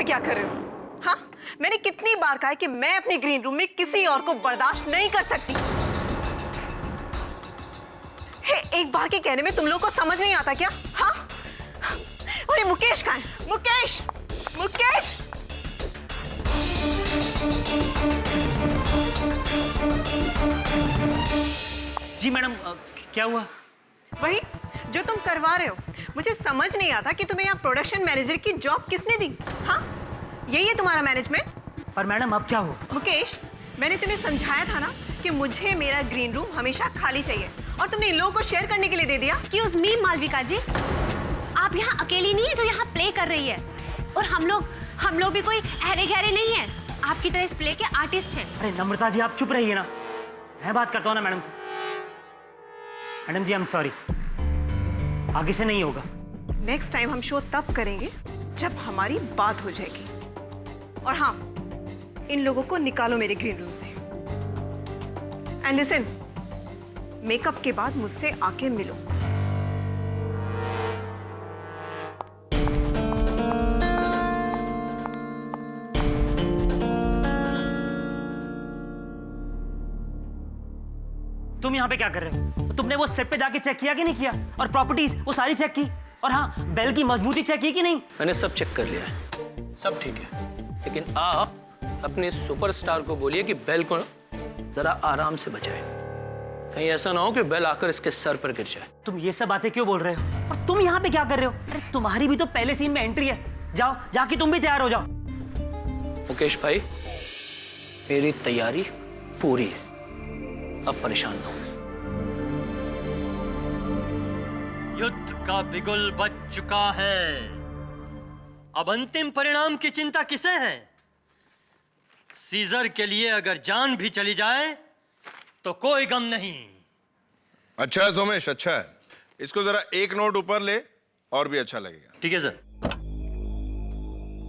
क्या कर रहे हो? हाँ, मैंने कितनी बार कहा है कि मैं अपने ग्रीन रूम में किसी और को बर्दाश्त नहीं कर सकती। हे, एक बार के कहने में तुम लोगों को समझ नहीं आता क्या? हाँ? अरे मुकेश कहाँ है? मुकेश! मुकेश! जी मैडम, क्या हुआ? वही जो तुम करवा रहे हो। मुझे समझ नहीं आता कि तुम्हें यहाँ प्रोडक्शन मैनेजर की जॉब किसने दी? हाँ, यही है तुम्हारा मैनेजमेंट? पर मैडम अब क्या हुआ? मुकेश, मैंने तुम्हें समझाया था ना कि मुझे मेरा ग्रीन रूम हमेशा खाली चाहिए, और तुमने इन लोगों को शेयर करने के लिए दे दिया। एक्सक्यूज मी मालविका जी, आप यहाँ अकेली नहीं है जो यहाँ प्ले कर रही है, और हम लोग भी कोई अहरे गहरे नहीं है, आपकी तरह इस प्ले के आर्टिस्ट हैं। अरे नम्रता जी, आप चुप रहिए ना, मैं बात करता हूँ ना मैडम से। Madam ji, I am sorry, आगे से नहीं होगा। नेक्स्ट टाइम हम शो तब करेंगे जब हमारी बात हो जाएगी। और हाँ, इन लोगों को निकालो मेरे ग्रीन रूम से। एंड लिसन, मेकअप के बाद मुझसे आके मिलो। तुम यहाँ पे क्या कर रहे हो? तुमने वो सेट पे जाके चेक किया कि नहीं किया? और प्रॉपर्टीज वो सारी चेक की? और हाँ, बेल की मजबूती चेक की कि नहीं? मैंने सब चेक कर लिया है, सब ठीक है। लेकिन आप अपने सुपरस्टार को बोलिए कि बेल को जरा आराम से बचाए, कहीं ऐसा ना हो कि बेल आकर इसके सर पर गिर जाए। तुम ये सब बातें क्यों बोल रहे हो? और तुम यहाँ पे क्या कर रहे हो? अरे तुम्हारी भी तो पहले सीन में एंट्री है। जाओ, जाके तुम भी तैयार हो जाओ। मुकेश भाई, मेरी तैयारी पूरी है, अब परेशान ना हो। युद्ध का बिगुल बज चुका है, अब अंतिम परिणाम की चिंता किसे है? सीजर के लिए अगर जान भी चली जाए तो कोई गम नहीं। अच्छा है सोमेश, अच्छा है। इसको जरा एक नोट ऊपर ले, और भी अच्छा लगेगा। ठीक है सर।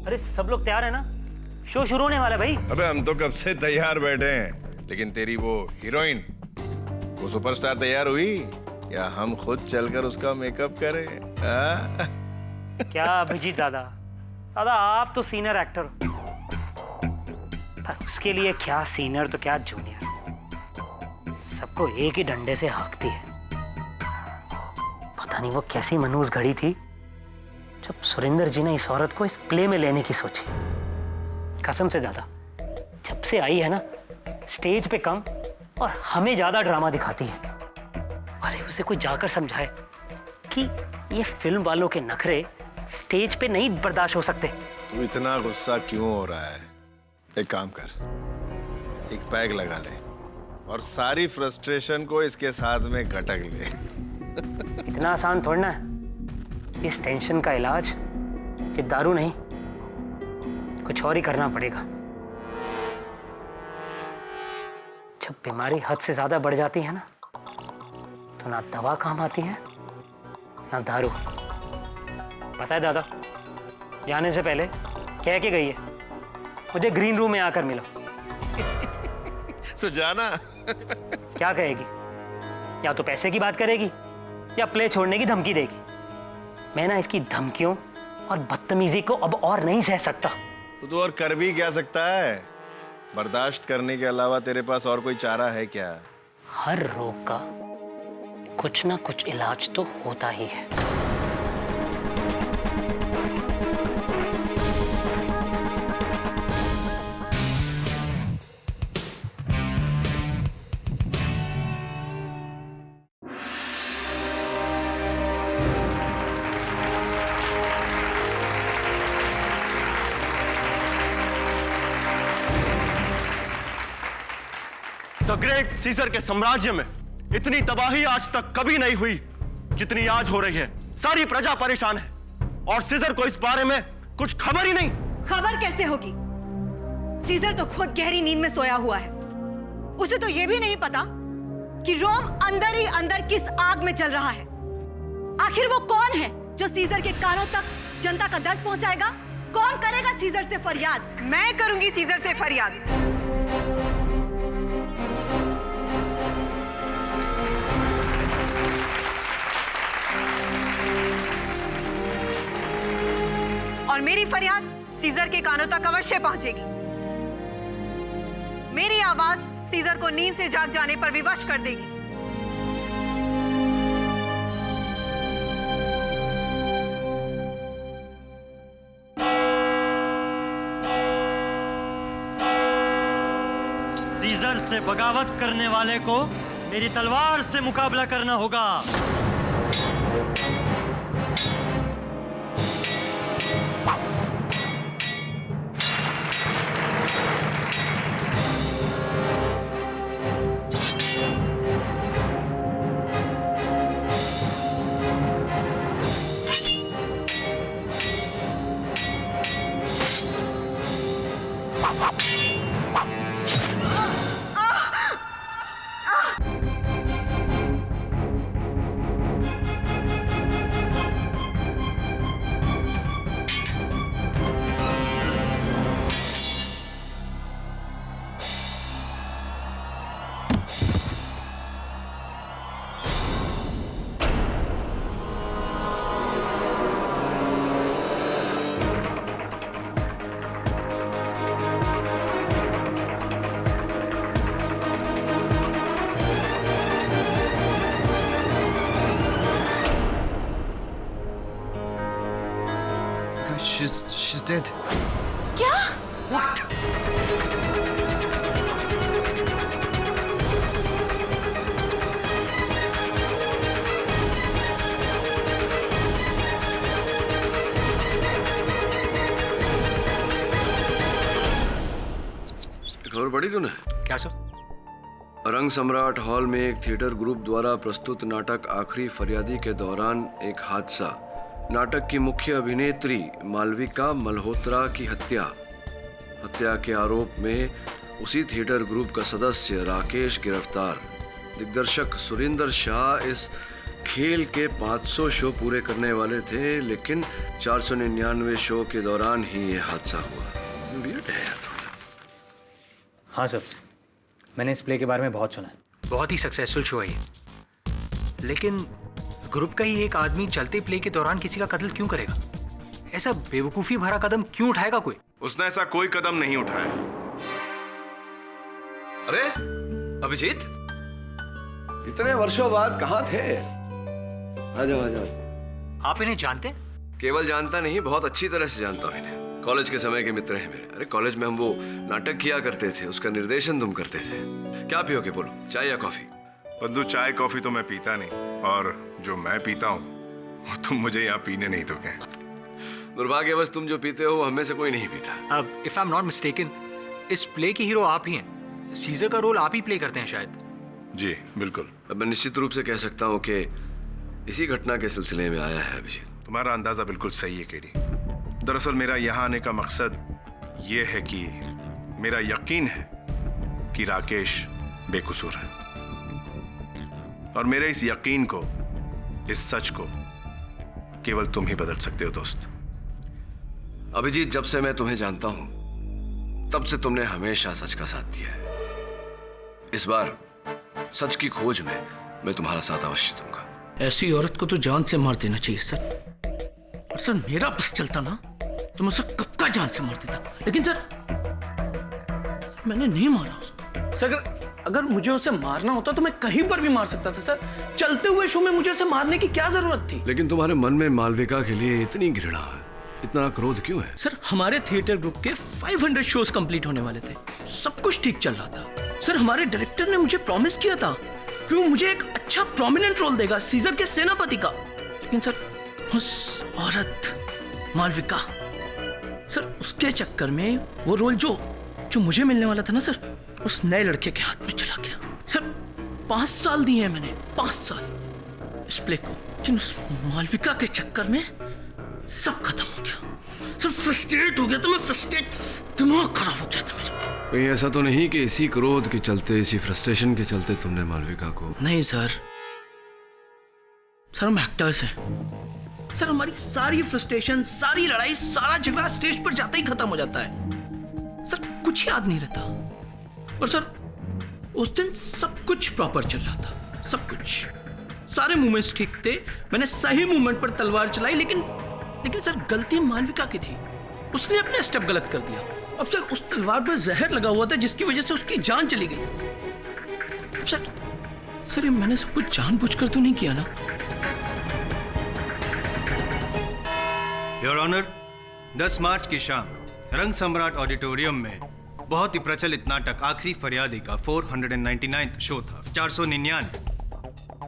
अरे सब लोग तैयार है ना? शो शुरू होने वाला है भाई। अबे हम तो कब से तैयार बैठे हैं, लेकिन तेरी वो हीरोइन, वो सुपरस्टार तैयार हुई? या हम खुद चलकर उसका मेकअप करें? क्या अभिजीत दादा, आप तो सीनियर एक्टर हो, पर उसके लिए क्या सीनियर तो क्या जूनियर, सबको एक ही डंडे से हाँकती है। पता नहीं वो कैसी मनहूस घड़ी थी जब सुरेंद्र जी ने इस औरत को इस प्ले में लेने की सोची। कसम से दादा, जब से आई है ना, स्टेज पे कम और हमें ज्यादा ड्रामा दिखाती है। अरे उसे कोई जाकर समझाए कि ये फिल्म वालों के नखरे स्टेज पे नहीं बर्दाश्त हो सकते। तू इतना गुस्सा क्यों हो रहा है? एक काम कर, एक पैग लगा ले और सारी फ्रस्ट्रेशन को इसके साथ में घटक ले। इतना आसान थोड़ा ना है। इस टेंशन का इलाज ये दारू नहीं, कुछ और ही करना पड़ेगा। जब बीमारी हद से ज्यादा बढ़ जाती है ना, तो ना दवा काम आती है ना दारू। पता है दादा, जाने से पहले कह के गई है मुझे ग्रीन रूम में आकर मिलो। तो जाना। क्या कहेगी? या तो पैसे की बात करेगी या प्ले छोड़ने की धमकी देगी। मैं ना इसकी धमकियों और बदतमीजी को अब और नहीं सह सकता। तो और कर भी क्या सकता है? बर्दाश्त करने के अलावा तेरे पास और कोई चारा है क्या? हर रोग का कुछ ना कुछ इलाज तो होता ही है। द ग्रेट सीजर के साम्राज्य में इतनी तबाही आज तक कभी नहीं हुई जितनी आज हो रही है। सारी प्रजा परेशान है और सीजर को इस बारे में कुछ खबर ही नहीं। खबर कैसे होगी? सीजर तो खुद गहरी नींद में सोया हुआ है। उसे तो यह भी नहीं पता कि रोम अंदर ही अंदर किस आग में जल रहा है। आखिर वो कौन है जो सीजर के कानों तक जनता का दर्द पहुंचाएगा? कौन करेगा सीजर से फरियाद? मैं करूंगी सीजर से फरियाद। और मेरी फरियाद सीजर के कानों तक अवश्य पहुंचेगी। मेरी आवाज सीजर को नींद से जाग जाने पर विवश कर देगी। सीजर से बगावत करने वाले को मेरी तलवार से मुकाबला करना होगा। She's dead. क्या? What? खबर पढ़ी तूने? क्या सर? रंग सम्राट हॉल में एक थिएटर ग्रुप द्वारा प्रस्तुत नाटक आखिरी फरियादी के दौरान एक हादसा। नाटक की मुख्य अभिनेत्री मालविका मल्होत्रा की हत्या के आरोप में उसी थिएटर ग्रुप का सदस्य राकेश गिरफ्तार। दिग्दर्शक सुरिंदर शाह इस खेल के 500 शो पूरे करने वाले थे, लेकिन 499 शो के दौरान ही यह हादसा हुआ। वियर्ड है यार थोड़ा। हाँ सर, मैंने इस प्ले के बारे में बहुत सुना है। बहुत ही सक्सेसफुल शो है ये। लेकिन ग्रुप का ही एक आदमी चलते प्ले के दौरान किसी का कत्ल क्यों करेगा? ऐसा बेवकूफी भरा कदम क्यों उठाएगा कोई? उसने ऐसा कोई कदम नहीं उठाया। अरे अभिजीत, इतने वर्षों बाद कहाँ थे? आ जाओ। आप इन्हें जानते हैं? केवल जानता नहीं, बहुत अच्छी तरह से जानता हूँ इन्हें। कॉलेज के समय के मित्र हैं मेरे। अरे कॉलेज में हम वो नाटक किया करते थे, उसका निर्देशन तुम करते थे। क्या पियोगे बोलो, चाय या कॉफी? बंधु, चाय कॉफी तो मैं पीता नहीं, और जो मैं पीता हूँ वो तुम मुझे यहाँ पीने नहीं दोगे। दुर्भाग्यवश तुम जो पीते हो वो हमें से कोई नहीं पीता। अब if I am not mistaken, इस प्ले के हीरो आप ही हैं। सीजर का रोल आप ही प्ले करते हैं शायद। जी बिल्कुल। अब मैं निश्चित रूप से कह सकता हूँ कि इसी घटना के सिलसिले में आया है अभिजीत। तुम्हारा अंदाजा बिल्कुल सही है केडी। दरअसल मेरा यहाँ आने का मकसद ये है कि मेरा यकीन है कि राकेश बेकसूर है, और मेरे इस यकीन को, इस सच को केवल तुम ही बदल सकते हो दोस्त। अभिजीत, जब से मैं तुम्हें जानता हूं तब से तुमने हमेशा सच का साथ दिया है। इस बार सच की खोज में मैं तुम्हारा साथ अवश्य दूंगा। ऐसी औरत को तो जान से मार देना चाहिए सर। और सर मेरा बस चलता ना तो मैं उसे कब का जान से मार देता, लेकिन सर मैंने नहीं मारा उसको। सर अगर मुझे उसे मारना होता तो मैं कहीं पर भी मार सकता था सर। चलते हुए शो में मुझे उसे मारने की क्या जरूरत थी? लेकिन तुम्हारे मन में मालविका के लिए इतनी घृणा है, इतना क्रोध क्यों है? सर हमारे थिएटर ग्रुप के 500 शोज कंप्लीट होने वाले थे, सब कुछ ठीक चल रहा था। सर हमारे डायरेक्टर ने मुझे प्रॉमिस किया था कि वो मुझे एक अच्छा प्रोमिनेंट रोल देगा सीजर के सेनापति का। लेकिन सर उस औरत मालविका, सर उसके चक्कर में वो रोल जो मुझे मिलने वाला था ना सर, उस नए लड़के के हाथ में चला गया। सर 5 साल दिए हैं मैंने, 5 साल इस प्ले को, लेकिन उस मालविका के चक्कर में सब खत्म हो गया। सर फ्रस्ट्रेट हो गया था मैं, दिमाग खराब हो गया था मेरा। कहीं ऐसा तो नहीं कि इसी क्रोध के चलते, इसी फ्रस्ट्रेशन के चलते तुमने मालविका को? नहीं सर, हम एक्टर्स हैं, सर हमारी सारी फ्रस्ट्रेशन, सारी लड़ाई, सारा झगड़ा स्टेज पर जाते ही खत्म हो जाता है। सर कुछ याद नहीं रहता। और सर उस दिन सब कुछ प्रॉपर चल रहा था, सब कुछ, सारे मूवमेंट्स ठीक थे। मैंने सही मूवमेंट पर तलवार चलाई, लेकिन सर गलती मालविका की थी। उसने अपने स्टेप गलत कर दिया। अब सर उस तलवार पर जहर लगा हुआ था जिसकी वजह से उसकी जान चली गई। अब सर ये मैंने सब कुछ जानबूझकर तो नहीं किया ना? योर ऑनर, 10 मार्च की शाम रंग सम्राट ऑडिटोरियम में बहुत ही प्रचलित नाटक आखिरी फरियादी का 499 शो था। 499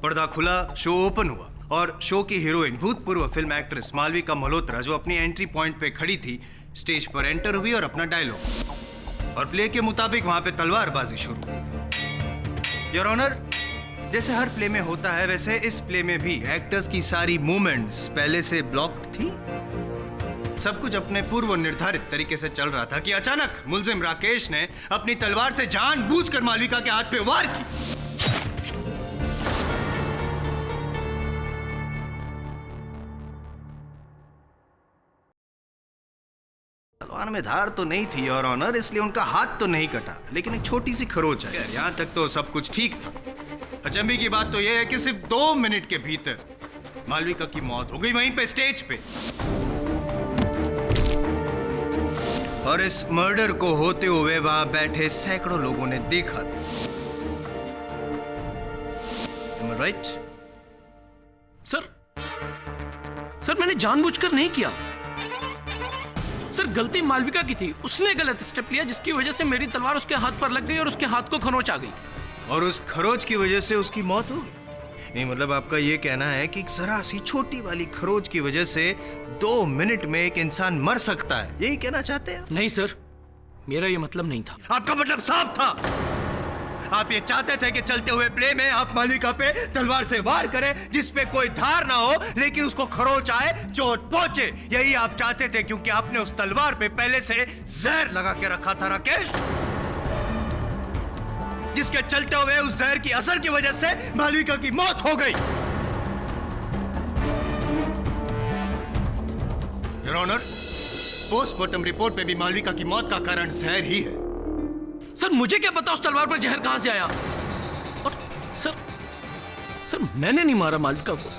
पर्दा खुला, शो ओपन हुआ और शो की हीरोइन भूतपूर्व फिल्म एक्ट्रेस मालविका मल्होत्रा, जो अपनी एंट्री पॉइंट पे खड़ी थी, स्टेज पर एंटर हुई और अपना डायलॉग और प्ले के मुताबिक वहां पे तलवारबाजी शुरू हुई। योर ऑनर, जैसे हर प्ले में होता है वैसे इस प्ले में भी एक्टर्स की सारी मूवमेंट्स पहले से ब्लॉक्ड थी। सब कुछ अपने पूर्व निर्धारित तरीके से चल रहा था कि अचानक मुलजिम राकेश ने अपनी तलवार से जानबूझकर मालविका के हाथ पे वार की। तलवार में धार तो नहीं थी योर ऑनर, इसलिए उनका हाथ तो नहीं कटा, लेकिन एक छोटी सी खरोच है। यहां तक तो सब कुछ ठीक था। अचंभे की बात तो यह है कि सिर्फ 2 मिनट के भीतर मालविका की मौत हो गई वहीं पे स्टेज पे। और इस मर्डर को होते हुए वहां बैठे सैकड़ों लोगों ने देखा था। राइट? सर मैंने जानबूझकर नहीं किया। सर गलती मालविका की थी। उसने गलत स्टेप लिया जिसकी वजह से मेरी तलवार उसके हाथ पर लग गई और उसके हाथ को खरोंच आ गई। और उस खरोच की वजह से उसकी मौत हो गई? नहीं, मतलब आपका ये कहना है कि जरा सी छोटी वाली खरोच की वजह से 2 मिनट में एक इंसान मर सकता है, यही कहना चाहते हैं? नहीं सर, मेरा ये मतलब नहीं था। आपका मतलब साफ था। आप ये चाहते थे कि चलते हुए प्ले में आप मालविका पे तलवार से वार करें जिसपे कोई धार ना हो, लेकिन उसको खरोच आए, चोट पहुंचे। यही आप चाहते थे, क्योंकि आपने उस तलवार पे पहले से जहर लगा के रखा था राकेश, जिसके चलते हुए उस जहर की असर की वजह से मालविका की मौत हो गई। योर ऑनर, पोस्टमार्टम रिपोर्ट में भी मालविका की मौत का कारण जहर ही है। सर मुझे क्या पता उस तलवार पर जहर कहां से आया? और सर मैंने नहीं मारा मालविका को,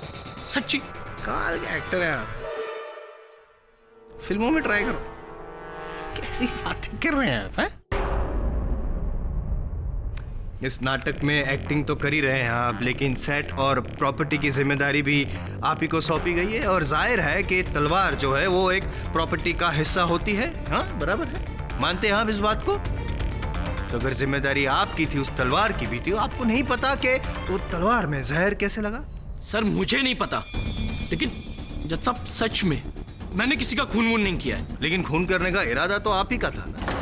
सच्ची। कमाल के एक्टर हैं आप, फिल्मों में ट्राई करो। कैसी बातें कर रहे हैं आप, हैं? इस नाटक में एक्टिंग तो कर ही रहे हैं आप, लेकिन सेट और प्रॉपर्टी की जिम्मेदारी भी आप ही को सौंपी गई है। और जाहिर है कि तलवार जो है वो एक प्रॉपर्टी का हिस्सा होती है। हाँ, बराबर है, मानते हैं आप इस बात को? तो अगर जिम्मेदारी आपकी थी, उस तलवार की भी थी, आपको नहीं पता कि वो तलवार में जहर कैसे लगा? सर मुझे नहीं पता, लेकिन जज साहब सच में मैंने किसी का खून वून नहीं किया है। लेकिन खून करने का इरादा तो आप ही का था ना?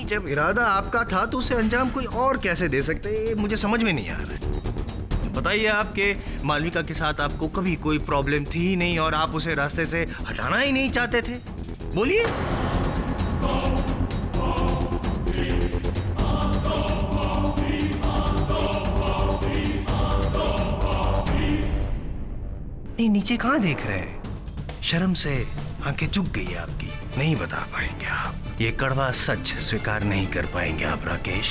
जब इरादा आपका था तो उसे अंजाम कोई और कैसे दे सकते हैं, मुझे समझ में नहीं आ रहा है। बताइए, आपके मालविका के साथ आपको कभी कोई प्रॉब्लम थी ही नहीं और आप उसे रास्ते से हटाना ही नहीं चाहते थे? बोलिए। नहीं, नीचे कहां देख रहे हैं? शर्म से आंखें झुक गई है आपकी। नहीं बता पाएंगे आप, ये कड़वा सच स्वीकार नहीं कर पाएंगे आप राकेश,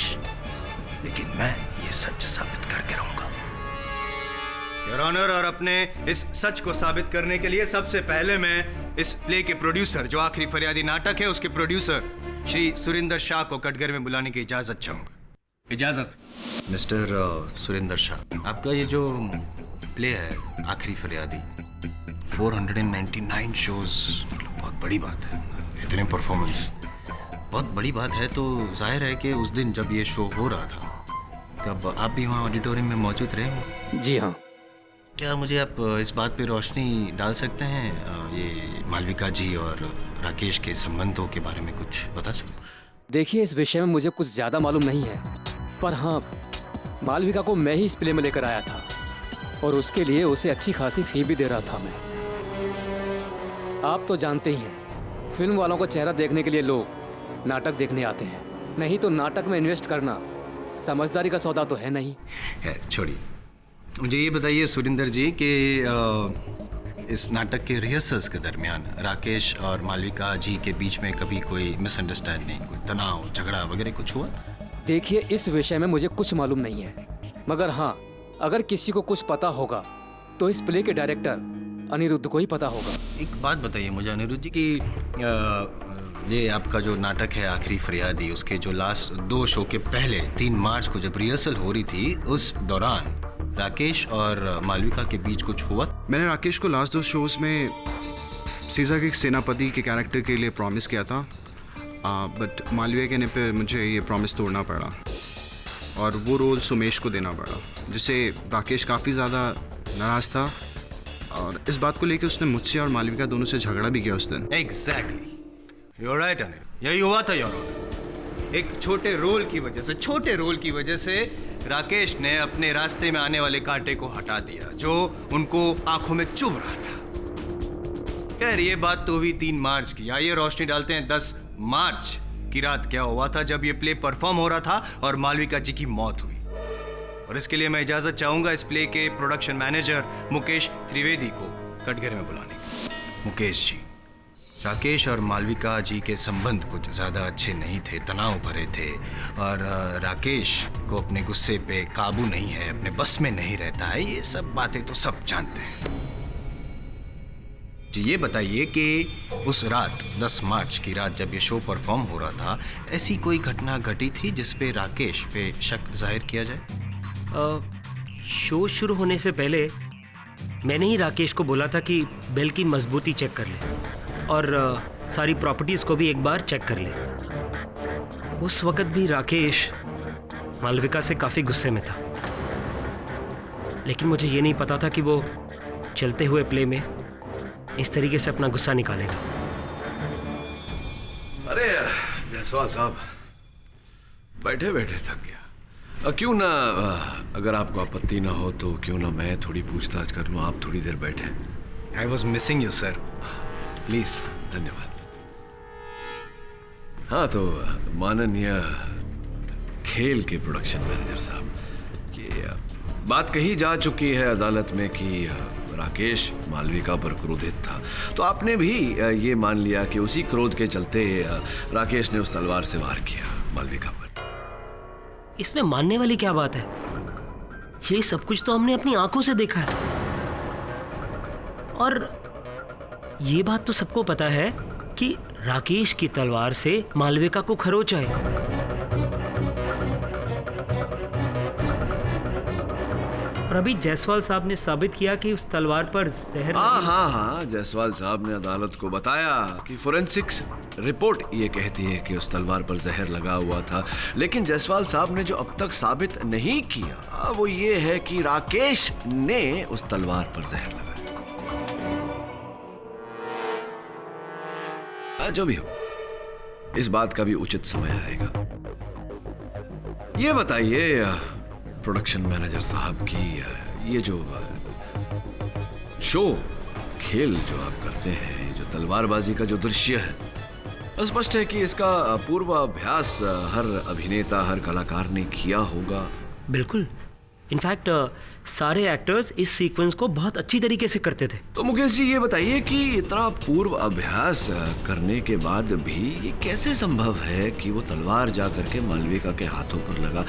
लेकिन मैं ये सच साबित करके रहूंगा। योर ऑनर, और अपने इस सच को साबित करने के लिए सबसे पहले मैं इस प्ले के प्रोड्यूसर, जो आखिरी फरियादी नाटक है, उसके प्रोड्यूसर श्री सुरिंदर शाह को कटघरे में बुलाने की इजाजत चाहूंगा। इजाजत। मिस्टर सुरिंदर शाह, आपका ये जो प्ले है आखिरी फरियादी, 499 शोज, बहुत बड़ी बात है। इतने परफॉर्मेंस बहुत बड़ी बात है। तो जाहिर है कि उस दिन जब ये शो हो रहा था, तब आप भी वहाँ ऑडिटोरियम में मौजूद रहे हो? जी हाँ। क्या मुझे आप इस बात पे रोशनी डाल सकते हैं, ये मालविका जी और राकेश के संबंधों के बारे में कुछ बता सकते? देखिए, इस विषय में मुझे कुछ ज़्यादा मालूम नहीं है, पर हाँ, मालविका को मैं ही इस प्ले में लेकर आया था और उसके लिए उसे अच्छी खासी फी भी दे रहा था मैं। आप तो जानते ही हैं, फिल्म वालों का चेहरा देखने के लिए लोग नाटक देखने आते हैं, नहीं तो नाटक में इन्वेस्ट करना समझदारी का सौदा तो है नहीं। छोड़िए, मुझे ये बताइए सुरिंदर जी कि इस नाटक के रिहर्सल्स के दरमियान राकेश और मालविका जी के बीच में कभी कोई मिसअंडरस्टैंडिंग, कोई तनाव, झगड़ा वगैरह कुछ हुआ? देखिए, इस विषय में मुझे कुछ मालूम नहीं है, मगर हाँ, अगर किसी को कुछ पता होगा तो इस प्ले के डायरेक्टर अनिरुद्ध को ही पता होगा। एक बात बताइए मुझे अनिरुद्ध जी कि ये आपका जो नाटक है आखिरी फरियादी, उसके जो लास्ट 2 शो के पहले 3 मार्च को जब रिहर्सल हो रही थी, उस दौरान राकेश और मालविका के बीच कुछ हुआ? मैंने राकेश को लास्ट 2 शोज में सीज़र के सेनापति के कैरेक्टर के लिए प्रॉमिस किया था, बट मालविका कहने पे मुझे ये प्रॉमिस तोड़ना पड़ा और वो रोल सुमेश को देना पड़ा, जिससे राकेश काफ़ी ज़्यादा नाराज़ था और इस बात को लेकर उसने मुझसे और मालविका दोनों से झगड़ा भी किया उस दिन। Exactly, you are right Anil, यही हुआ था योर ऑनर। एक छोटे रोल की वजह से राकेश ने अपने रास्ते में आने वाले कांटे को हटा दिया जो उनको आंखों में चुभ रहा था। खैर, ये बात तो हुई 3 मार्च की। आइए रोशनी डालते हैं 10 मार्च की रात क्या हुआ था जब ये प्ले परफॉर्म हो रहा था और मालविका जी की मौत हुई। और इसके लिए मैं इजाजत चाहूंगा इस प्ले के प्रोडक्शन मैनेजर मुकेश त्रिवेदी को कटघरे में बुलाने की। मुकेश जी, राकेश और मालविका जी के संबंध कुछ ज़्यादा अच्छे नहीं थे, तनाव भरे थे और राकेश को अपने गुस्से पे काबू नहीं है, अपने बस में नहीं रहता है। ये सब बातें तो सब जानते हैं जी। ये बताइए कि उस रात 10 मार्च की रात जब ये शो परफॉर्म हो रहा था, ऐसी कोई घटना घटी थी जिस पे राकेश पे शक जाहिर किया जाए? शो शुरू होने से पहले मैंने ही राकेश को बोला था कि बेल की मजबूती चेक कर ले और सारी प्रॉपर्टीज़ को भी एक बार चेक कर ले। उस वक्त भी राकेश मालविका से काफ़ी गुस्से में था, लेकिन मुझे ये नहीं पता था कि वो चलते हुए प्ले में इस तरीके से अपना गुस्सा निकालेगा। अरे जायसवाल साहब, बैठे बैठे थक गया। क्यों ना, अगर आपको आपत्ति ना हो तो क्यों ना मैं थोड़ी पूछताछ कर लूं, आप थोड़ी देर बैठे। I was missing you sir, please. धन्यवाद। हाँ, तो माननीय खेल के प्रोडक्शन मैनेजर साहब की बात कही जा चुकी है अदालत में कि राकेश मालविका पर क्रोधित था, तो आपने भी ये मान लिया कि उसी क्रोध के चलते राकेश ने उस तलवार से वार किया मालविका पर। इसमें मानने वाली क्या बात है? ये सब कुछ तो हमने अपनी आंखों से देखा है और ये बात तो सबको पता है कि राकेश की तलवार से मालविका को खरोच आए। और अभी जायसवाल साहब ने साबित किया कि उस तलवार पर जहर। हाँ, जायसवाल साहब ने अदालत को बताया कि फोरेंसिक्स रिपोर्ट ये कहती है कि उस तलवार पर जहर लगा हुआ था, लेकिन जायसवाल साहब ने जो अब तक साबित नहीं किया वो ये है कि राकेश ने उस तलवार पर जहर लगाया। जो भी हो, इस बात का भी उचित समय आएगा। ये बताइए प्रोडक्शन मैनेजर साहब की ये जो शो खेल जो आप करते हैं, जो तलवारबाजी का जो दृश्य है, स्पष्ट है कि इसका पूर्वाभ्यास हर अभिनेता, हर कलाकार ने किया होगा। बिल्कुल, इनफैक्ट सारे एक्टर्स इस सीक्वेंस को बहुत अच्छी तरीके से करते थे। तो मुकेश जी, ये बताइए कि इतना पूर्व अभ्यास करने के बाद भी ये कैसे संभव है कि वो तलवार जा करके मालविका के हाथों पर लगा?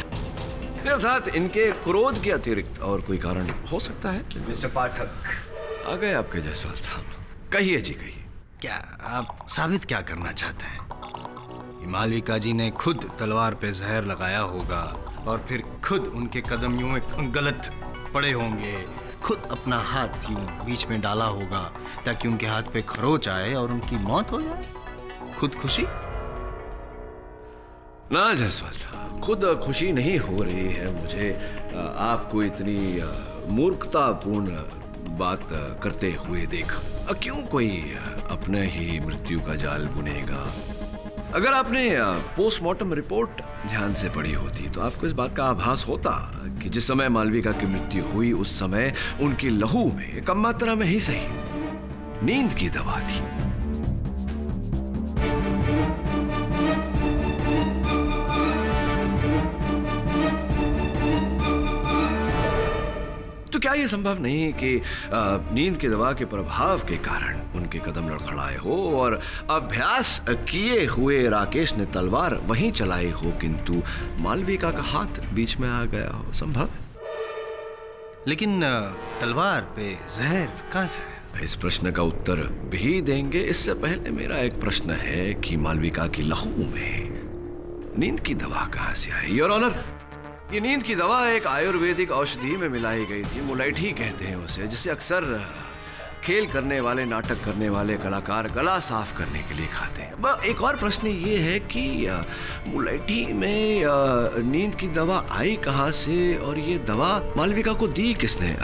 अर्थात इनके क्रोध के अतिरिक्त और कोई कारण हो सकता है? मिस्टर पाठक, आ गए आपके जायसवाल साहब, कहिए जी कहिए। क्या आप साबित क्या करना चाहते हैं? मालविका जी ने खुद तलवार पे जहर लगाया होगा और फिर खुद उनके कदम यूं गलत पड़े होंगे, खुद अपना हाथ यूं बीच में डाला होगा ताकि उनके हाथ पे खरोच आए और उनकी मौत हो जाए। खुद खुशी? ना जायसवाल साहब, खुद खुशी नहीं हो रही है मुझे आपको इतनी मूर्खतापूर्ण बात करते हुए देख। क्यों कोई अपने ही मृत्यु का जाल बुनेगा? अगर आपने पोस्टमार्टम रिपोर्ट ध्यान से पढ़ी होती तो आपको इस बात का आभास होता कि जिस समय मालविका की मृत्यु हुई उस समय उनकी लहू में कम मात्रा में ही सही नींद की दवा थी। तो क्या ये संभव नहीं कि नींद की दवा के प्रभाव के कारण उनके कदम लड़खड़ाए हो और अभ्यास किए हुए राकेश ने तलवार वहीं चलाई हो, किंतु मालविका का हाथ बीच में आ गया हो? संभव? लेकिन तलवार पे जहर कहाँ से है? इस प्रश्न का उत्तर भी देंगे। इससे पहले मेरा एक प्रश्न है कि मालविका की लहू में नींद की दवा कहाँ से आई? योर ऑनर, ये नींद की दवा एक आयुर्वेदिक औषधि में मिलाई गई थी। मुलैठी कहते हैं उसे, जिसे अक्सर खेल करने वाले, नाटक करने वाले कलाकार गला साफ करने के लिए खाते हैं। एक और प्रश्न ये है कि मुलैठी में नींद की दवा आई कहाँ से और ये दवा मालविका को दी किसने?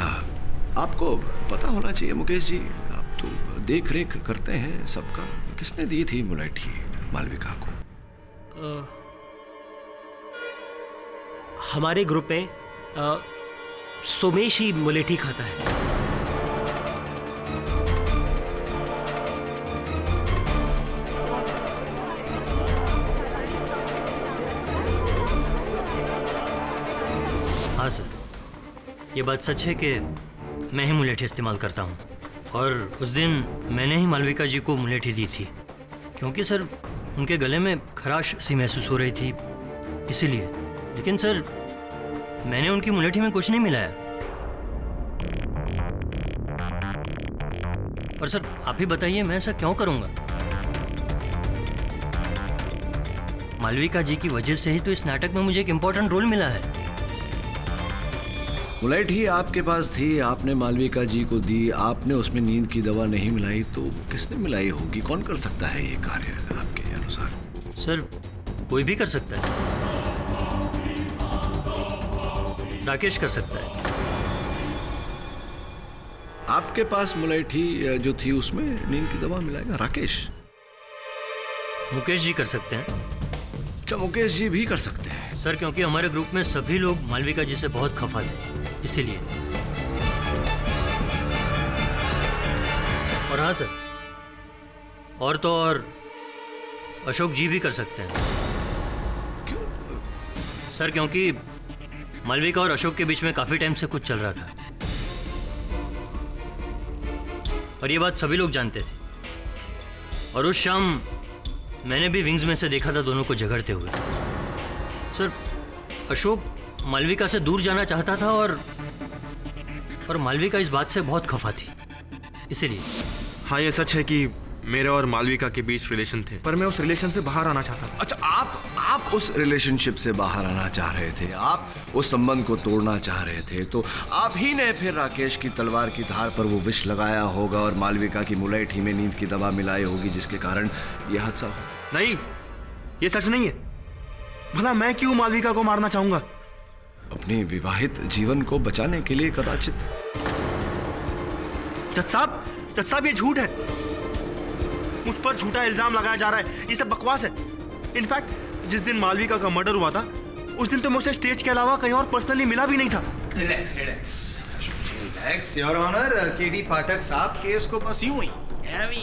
आपको पता होना चाहिए मुकेश जी, आप तो देख रेख करते हैं सबका। किसने दी थी मुलैठी मालविका को? हमारे ग्रुप में सोमेश ही मुलेठी खाता है। हाँ सर, ये बात सच है कि मैं ही मुलेठी इस्तेमाल करता हूँ और उस दिन मैंने ही मालविका जी को मुलेठी दी थी, क्योंकि सर उनके गले में खराश सी महसूस हो रही थी, इसीलिए। लेकिन सर मैंने उनकी मुलेठी में कुछ नहीं मिलाया। और सर आप ही बताइए, मैं ऐसा क्यों करूँगा? मालविका जी की वजह से ही तो इस नाटक में मुझे एक इम्पोर्टेंट रोल मिला है। मुलैठी आपके पास थी, आपने मालविका जी को दी, आपने उसमें नींद की दवा नहीं मिलाई, तो किसने मिलाई होगी? कौन कर सकता है ये कार्य आपके अनुसार? सर कोई भी कर सकता है, राकेश कर सकता है। आपके पास मुलैठी जो थी उसमें नींद की दवा मिलाएगा राकेश? मुकेश जी कर सकते हैं। अच्छा, मुकेश जी भी कर सकते हैं सर, क्योंकि हमारे ग्रुप में सभी लोग मालविका जी से बहुत खफा थे, इसीलिए। और हाँ सर, और तो और अशोक जी भी कर सकते हैं। क्यों सर? क्योंकि मालविका और अशोक के बीच में काफी टाइम से कुछ चल रहा था और ये बात सभी लोग जानते थे। और उस शाम मैंने भी विंग्स में से देखा था दोनों को झगड़ते हुए। सर अशोक मालविका से दूर जाना चाहता था और मालविका इस बात से बहुत खफा थी, इसीलिए। हाँ, ये सच है कि मेरे और मालविका के बीच रिलेशन थे, पर मैं उस रिलेशन से बाहर आना चाहता था। अच्छा, आप उस रिलेशनशिप से बाहर आना चाह रहे थे, आप उस संबंध को तोड़ना चाह रहे थे, तो आप ही ने फिर राकेश की तलवार की धार पर वो विष लगाया होगा और मालविका की मुलैठी में नींद की दवा मिलाई होगी, जिसके कारण यह हादसा हो। नहीं, ये सच नहीं है। भला मैं क्यों मालविका को मारना चाहूंगा? अपनी विवाहित जीवन को बचाने के लिए कदाचित। जज साहब, ये झूठ है। मुझ पर झूठा इल्जाम लगाया जा रहा है, ये सब बकवास है। इनफैक्ट जिस दिन मालविका का मर्डर हुआ था, उस दिन तो मुझसे स्टेज के अलावा कहीं और पर्सनली मिला भी नहीं था। Relax your honour. KD Pathak साहब केस को बस यूं ही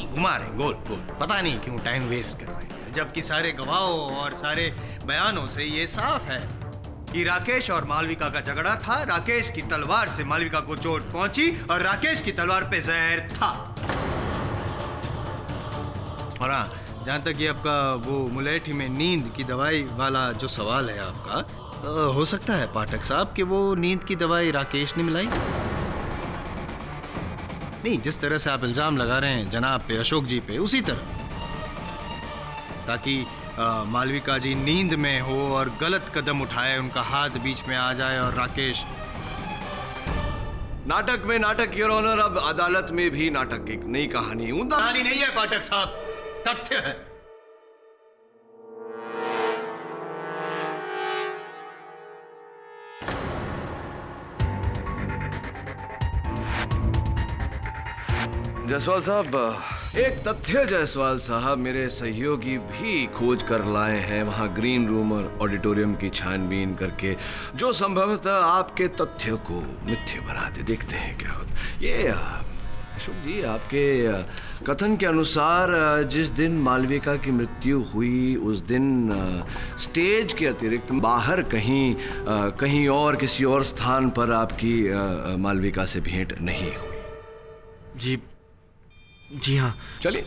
घुमा रहे गोल गोल, पता नहीं क्यों टाइम वेस्ट कर रहे हैं, जबकि सारे गवाहों और सारे बयानों से ये साफ है कि राकेश और मालविका का झगड़ा था। राकेश की तलवार से मालविका को चोट पहुंची और राकेश की तलवार पे जहर था। और हाँ, जहां तक ये आपका वो मुलैठी में नींद की दवाई वाला जो सवाल है आपका, हो सकता है पाठक साहब कि वो नींद की दवाई राकेश ने मिलाई। नहीं, जिस तरह से आप इल्जाम लगा रहे हैं जनाब पे, अशोक जी पे, उसी तरह, ताकि मालविका जी नींद में हो और गलत कदम उठाए, उनका हाथ बीच में आ जाए और राकेश। नाटक में नाटक योर ऑनर, अब अदालत में भी नाटक। एक नई कहानी। कहानी नहीं है पाठक साहब, तथ्य है। जायसवाल साहब, एक तथ्य जायसवाल साहब, मेरे सहयोगी भी खोज कर लाए हैं वहां ग्रीन रूम और ऑडिटोरियम की छानबीन करके, जो संभवतः आपके तथ्य को मिथ्य बना दे। देखते हैं क्या होता। ये अशोक जी, आपके कथन के अनुसार जिस दिन मालविका की मृत्यु हुई उस दिन स्टेज के अतिरिक्त बाहर कहीं और किसी और स्थान पर आपकी मालविका से भेंट नहीं हुई। जी हाँ। चलिए,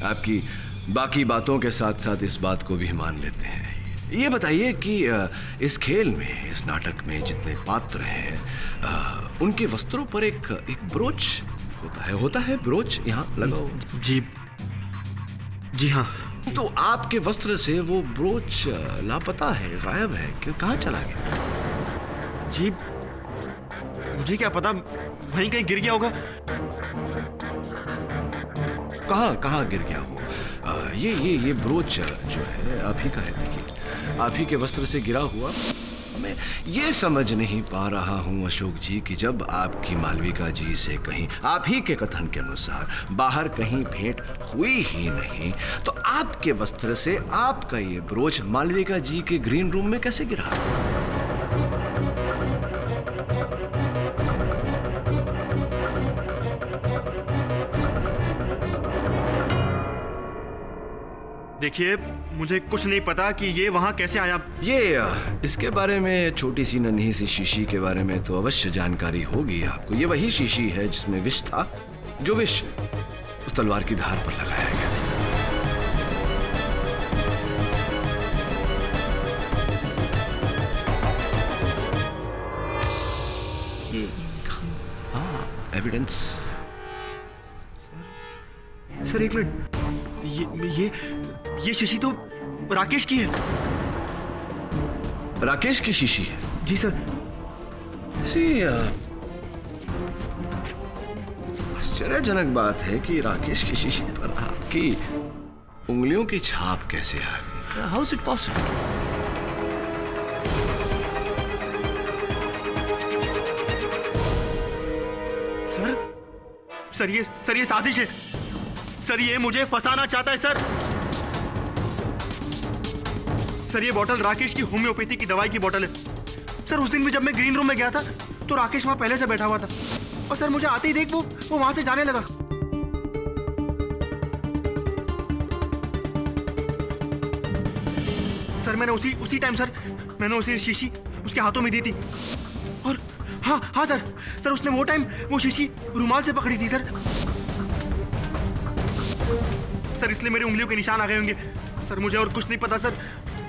आपकी बाकी बातों के साथ साथ इस बात को भी मान लेते हैं। ये बताइए कि इस खेल में, इस नाटक में जितने पात्र हैं उनके वस्त्रों पर एक ब्रोच होता है ब्रोच यहाँ लगा हुआ। जी हाँ। तो आपके वस्त्र से वो ब्रोच लापता है, गायब है, कि कहाँ चला गया? जी मुझे क्या पता, वहीं कहीं गिर गया होगा। कहाँ गिर गया हो? ये ब्रोच जो है आप ही का है। देखिए, आप ही के वस्त्र से गिरा हुआ। मैं ये समझ नहीं पा रहा हूँ अशोक जी कि जब आपकी मालविका जी से कहीं, आप ही के कथन के अनुसार, बाहर कहीं भेंट हुई ही नहीं, तो आपके वस्त्र से आपका ये ब्रोच मालविका जी के ग्रीन रूम में कैसे गिरा? देखिए, मुझे कुछ नहीं पता कि ये वहां कैसे आया। इसके बारे में, छोटी सी नन्ही सी शीशी के बारे में तो अवश्य जानकारी होगी आपको। ये वही शीशी है जिसमें विष था, जो विष उस तलवार की धार पर लगाया गया। एविडेंस। सर एक मिनट, ये शीशी तो राकेश की है। राकेश की शीशी है? जी सर। आश्चर्यजनक बात है कि राकेश की शीशी पर आपकी उंगलियों की छाप कैसे आ गई? How is it possible? Sir ये साजिश है सर। ये मुझे फंसाना चाहता है सर। सर ये बोतल राकेश की होम्योपैथी की दवाई की बोतल है सर। उस दिन भी जब मैं ग्रीन रूम में गया था तो राकेश वहां पहले से बैठा हुआ था और सर मुझे आते ही देख वो वहां से जाने लगा। सर मैंने उसी टाइम सर मैंने उसे शीशी उसके हाथों में दी थी। और हाँ सर उसने वो टाइम वो शीशी रुमाल से पकड़ी थी सर। सर इसलिए मेरी उंगलियों के निशान आ गए होंगे सर। मुझे और कुछ नहीं पता सर।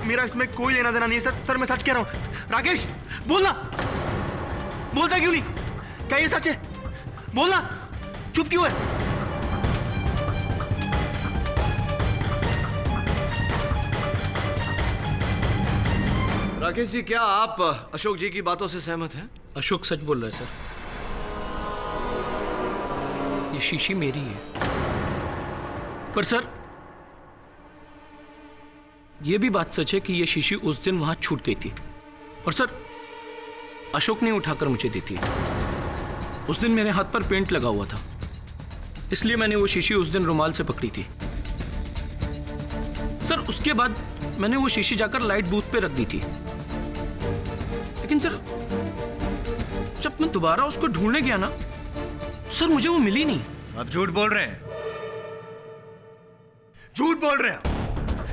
मेरा इसमें कोई लेना देना नहीं है सर। मैं सच कह रहा हूं। राकेश बोलना, बोलता क्यों नहीं? क्या ये सच है? बोलना, चुप क्यों है? राकेश जी, क्या आप अशोक जी की बातों से सहमत हैं? अशोक सच बोल रहा है सर। ये शीशी मेरी है। पर सर ये भी बात सच है कि ये शीशी उस दिन वहां छूट गई थी और सर अशोक ने उठाकर मुझे दी थी। उस दिन मेरे हाथ पर पेंट लगा हुआ था, इसलिए मैंने वो शीशी उस दिन रुमाल से पकड़ी थी। सर उसके बाद मैंने वो शीशी जाकर लाइट बूथ पे रख दी थी, लेकिन सर जब मैं दोबारा उसको ढूंढने गया ना सर मुझे वो मिली नहीं। आप झूठ बोल रहे हैं, झूठ बोल रहे हैं।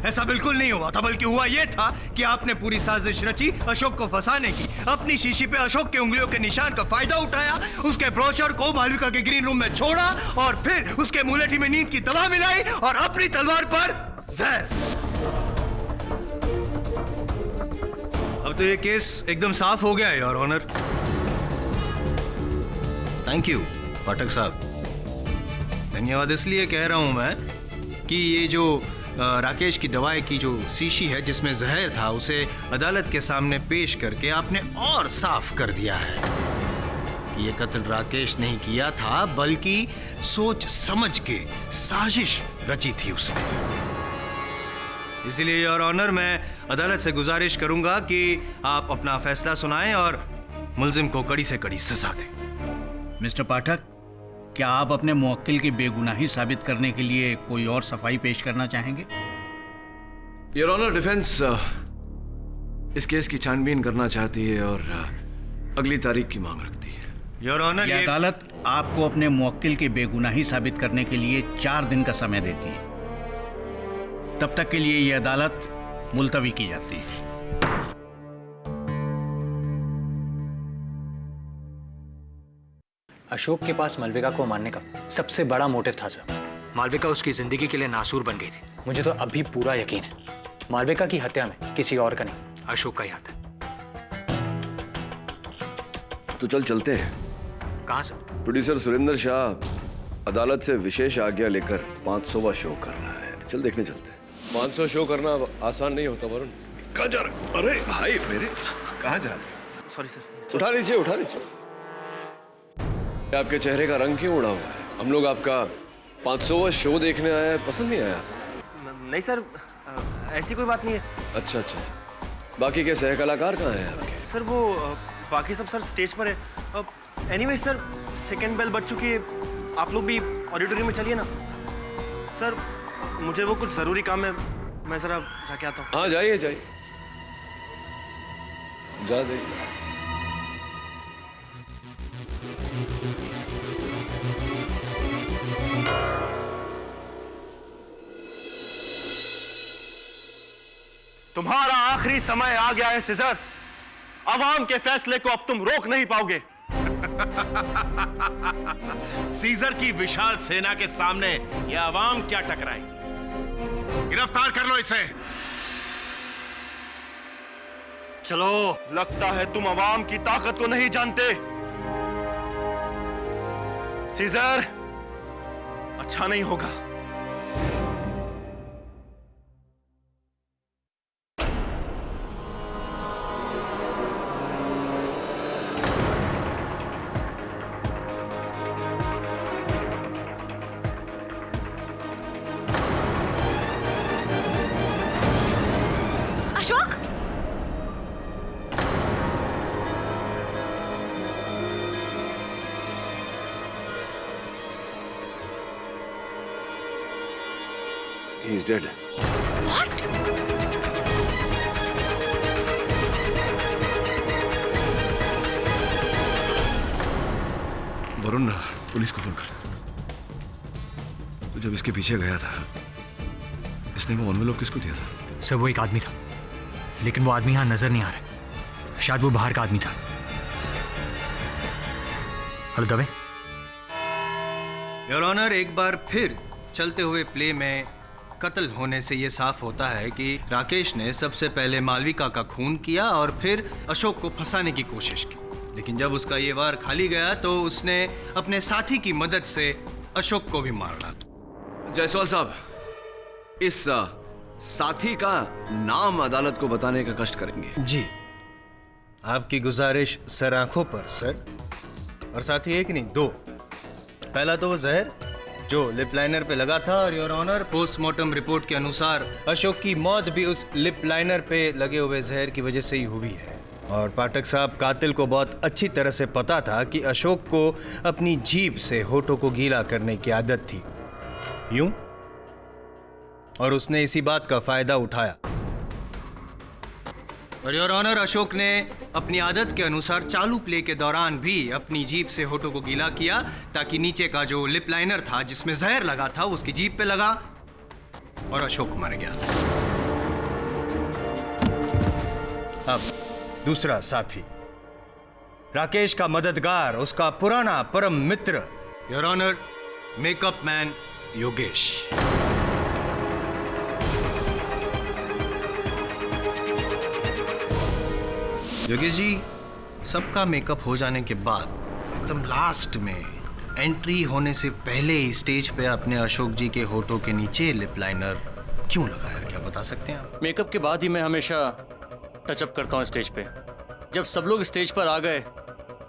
ऐसा बिल्कुल नहीं हुआ था, बल्कि हुआ यह था कि आपने पूरी साजिश रची अशोक को फंसाने की। अपनी शीशी पे अशोक के उंगलियों के निशान का फायदा उठाया, उसके ब्रोचर को मालविका के ग्रीन रूम में छोड़ा और फिर उसके मुलेठी में नींद की दवा मिलाई और अपनी तलवार पर जहर। अब तो ये केस एकदम साफ हो गया है योर ऑनर। थैंक यू पाठक साहब। धन्यवाद इसलिए कह रहा हूं मैं कि ये जो राकेश की दवाई की जो शीशी है जिसमें जहर था, उसे अदालत के सामने पेश करके आपने और साफ कर दिया है। ये कत्ल राकेश नहीं किया था, बल्कि सोच समझ के साजिश रची थी उसने। इसीलिए योर ऑनर मैं अदालत से गुजारिश करूंगा कि आप अपना फैसला सुनाएं और मुल्जिम को कड़ी से कड़ी सजा दें। मिस्टर पाठक, क्या आप अपने मुवक्किल की बेगुनाही साबित करने के लिए कोई और सफाई पेश करना चाहेंगे? योर ऑनर, डिफेंस इस केस की छानबीन करना चाहती है और अगली तारीख की मांग रखती है। योर ऑनर, ये अदालत आपको अपने मुवक्किल की बेगुनाही साबित करने के लिए 4 दिन का समय देती है। तब तक के लिए ये अदालत मुलतवी की जाती है। अशोक के पास मालविका को मारने का सबसे बड़ा मोटिव था सर। मालविका उसकी जिंदगी के लिए नासूर बन गई थी। मुझे तो अभी पूरा यकीन है मालविका की हत्या में किसी और का नहीं, अशोक का ही हाथ है। तो चलते हैं। कहाँ से? प्रोड्यूसर सुरेंद्र शाह अदालत से विशेष आज्ञा लेकर 500वां शो कर रहा है। चल देखने चलते हैं। 500 शो करना आसान नहीं होता वरुण। कहाँ जा रहे? अरे भाई मेरे, कहाँ जा रहे? Sorry sir. उठा लीजिए, उठा लीजिए। आपके चेहरे का रंग क्यों उड़ा हुआ है? हम लोग आपका 500वां शो देखने आए हैं, पसंद नहीं आया? नहीं सर, ऐसी कोई बात नहीं है। अच्छा अच्छा, बाकी के सह कलाकार कहाँ हैं आपके? सर वो बाकी सब सर स्टेज पर है। एनीवे सर, सेकंड बेल बज चुकी है, आप लोग भी ऑडिटोरियम में चलिए ना। सर मुझे वो कुछ ज़रूरी काम है, मैं ज़रा जाके आता हूँ। हाँ जाइए जाइए, जा देखिए। तुम्हारा आखिरी समय आ गया है सीजर। अवाम के फैसले को अब तुम रोक नहीं पाओगे। सीजर की विशाल सेना के सामने यह अवाम क्या टकराएगी? गिरफ्तार कर लो इसे। चलो। लगता है तुम अवाम की ताकत को नहीं जानते। सीजर, अच्छा नहीं होगा। Ashok, He's dead. What? Varun, police को फोन कर। तो जब इसके पीछे गया था, इसने वो एनवेलप किसको दिया था? सर वो एक आदमी था, लेकिन वो आदमी यहाँ नजर नहीं आ रहा। शायद वो बाहर का आदमी था। हेलो दवे। योर ऑनर, एक बार फिर चलते हुए प्ले में कत्ल होने से ये साफ होता है कि राकेश ने सबसे पहले मालविका का खून किया और फिर अशोक को फंसाने की कोशिश की। लेकिन जब उसका ये वार खाली गया तो उसने अपने साथी की मदद से अशोक को भी मार डाला। जायसवाल साहब, इस साथी का नाम अदालत को बताने का कष्ट करेंगे। जी, आपकी गुजारिश सर आंखों पर सर। और साथी एक नहीं, 2। पहला तो वो जहर जो लिप लाइनर पे लगा था, और योर ऑनर पोस्टमार्टम रिपोर्ट के अनुसार अशोक की मौत भी उस लिप लाइनर पे लगे हुए जहर की वजह से ही हुई है। और पाठक साहब, कातिल को बहुत अच्छी तरह से पता था कि अशोक को अपनी जीभ से होठों को गीला करने की आदत थी, यूं, और उसने इसी बात का फायदा उठाया। और योर ऑनर, अशोक ने अपनी आदत के अनुसार चालू प्ले के दौरान भी अपनी जीभ से होठों को गीला किया ताकि नीचे का जो लिप लाइनर था जिसमें जहर लगा था उसकी जीभ पे लगा और अशोक मर गया। अब दूसरा साथी, राकेश का मददगार, उसका पुराना परम मित्र, your honour, makeup man Yogesh. Yogesh ji, सबका मेकअप हो जाने के बाद एकदम लास्ट में एंट्री होने से पहले ही स्टेज पे अपने अशोक जी के होठों के नीचे लिप लाइनर क्यों लगाया, क्या बता सकते हैं आप? मेकअप के बाद ही मैं हमेशा टचअप करता हूँ स्टेज पे। जब सब लोग स्टेज पर आ गए